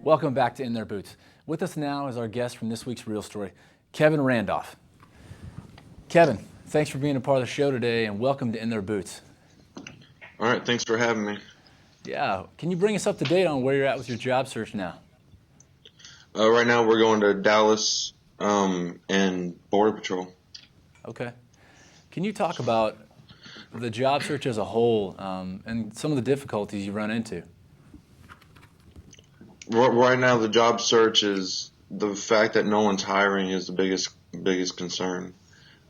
Welcome back to In Their Boots. With us now is our guest from this week's Real Story, Kevin Randolph. Kevin, thanks for being a part of the show today and welcome to In Their Boots. All right, thanks for having me. Yeah, can you bring us up to date on where you're at with your job search now? Right now we're going to Dallas and Border Patrol. Okay. Can you talk about the job search as a whole and some of the difficulties you run into? Right now the job search is the fact that no one's hiring is the biggest concern.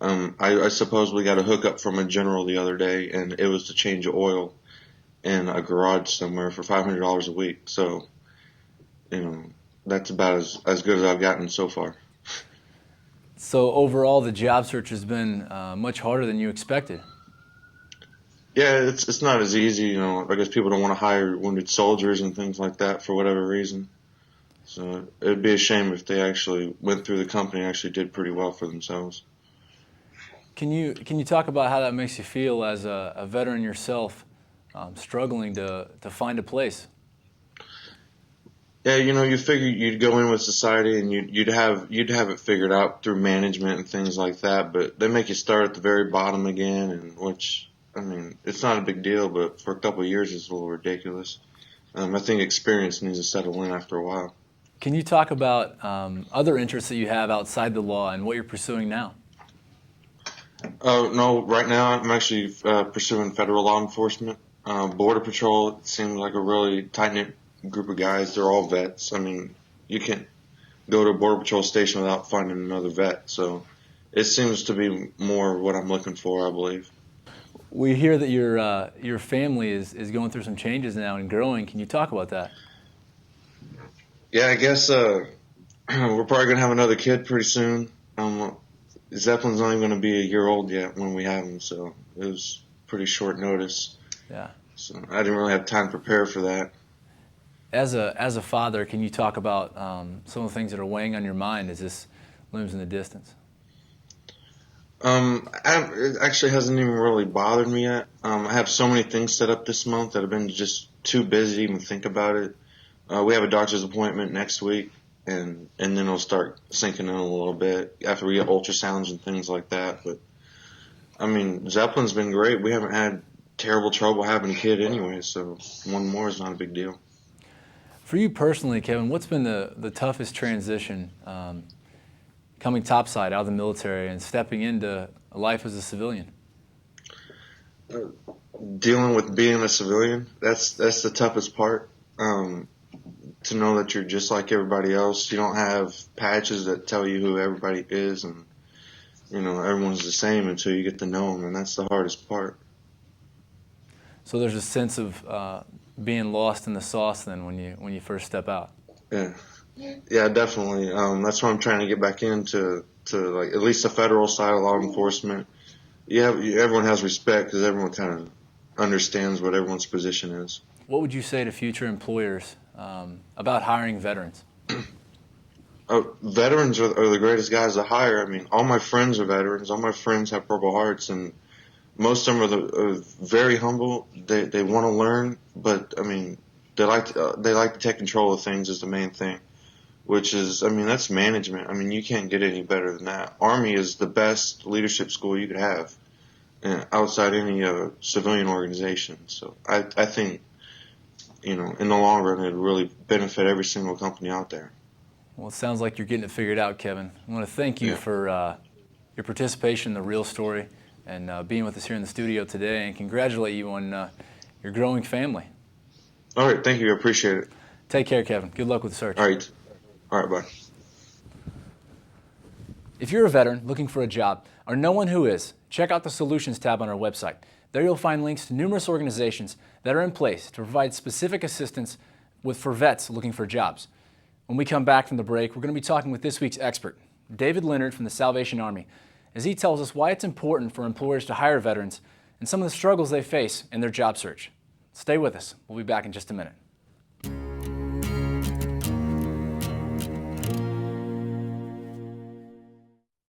I supposedly got a hookup from a general the other day, and it was to change oil in a garage somewhere for $500 a week. So, that's about as good as I've gotten so far. So overall, the job search has been much harder than you expected. Yeah, it's not as easy. I guess people don't want to hire wounded soldiers and things like that for whatever reason. So it'd be a shame if they actually went through the company and actually did pretty well for themselves. Can you talk about how that makes you feel as a veteran yourself, struggling to find a place? Yeah, you figure you'd go in with society and you'd have it figured out through management and things like that, but they make you start at the very bottom again, and which, it's not a big deal, but for a couple of years it's a little ridiculous. I think experience needs to settle in after a while. Can you talk about other interests that you have outside the law and what you're pursuing now? No, right now I'm actually pursuing federal law enforcement. Border Patrol seems like a really tight-knit group of guys. They're all vets. You can't go to a Border Patrol station without finding another vet. So it seems to be more what I'm looking for, I believe. We hear that your family is going through some changes now and growing. Can you talk about that? Yeah, I guess we're probably going to have another kid pretty soon. Zeppelin's not even going to be a year old yet when we have him, so it was pretty short notice. Yeah. So I didn't really have time to prepare for that. As a father, can you talk about some of the things that are weighing on your mind as this looms in the distance? It actually hasn't even really bothered me yet. I have so many things set up this month that I've been just too busy to even think about it. We have a doctor's appointment next week, and then it'll start sinking in a little bit after we get ultrasounds and things like that. But, Zeppelin's been great. We haven't had terrible trouble having a kid anyway, so one more is not a big deal. For you personally, Kevin, what's been the toughest transition coming topside out of the military and stepping into life as a civilian? Dealing with being a civilian, that's the toughest part. To know that you're just like everybody else. You don't have patches that tell you who everybody is, and everyone's the same until you get to know them, and that's the hardest part. So there's a sense of being lost in the sauce then when you first step out. Yeah, definitely. That's why I'm trying to get back into like at least the federal side of law enforcement. Everyone has respect because everyone kind of understands what everyone's position is. What would you say to future employers about hiring veterans? Veterans are the greatest guys to hire. All my friends are veterans. All my friends have Purple Hearts, and most of them are very humble. They want to learn, but they like to take control of things is the main thing, which is that's management. You can't get any better than that. Army is the best leadership school you could have outside any civilian organization. So I think in the long run it would really benefit every single company out there. Well, it sounds like you're getting it figured out, Kevin. I want to thank you for your participation in the Real Story and being with us here in the studio today, and congratulate you on your growing family. All right, thank you. I appreciate it. Take care, Kevin. Good luck with the search. All right, bye. If you're a veteran looking for a job, or know one who is, check out the Solutions tab on our website. There you'll find links to numerous organizations that are in place to provide specific assistance for vets looking for jobs. When we come back from the break, we're going to be talking with this week's expert, David Leonard from the Salvation Army, as he tells us why it's important for employers to hire veterans and some of the struggles they face in their job search. Stay with us. We'll be back in just a minute.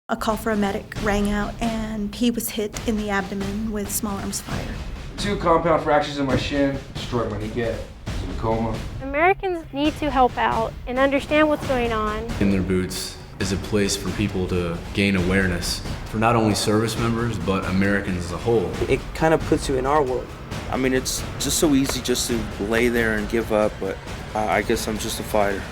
A call for a medic rang out, and he was hit in the abdomen with small arms fire. 2 compound fractures in my shin, destroyed my kneecap. coma. Americans need to help out and understand what's going on. In Their Boots is a place for people to gain awareness for not only service members, but Americans as a whole. It kind of puts you in our world. I mean, it's just so easy just to lay there and give up, but I guess I'm just a fighter.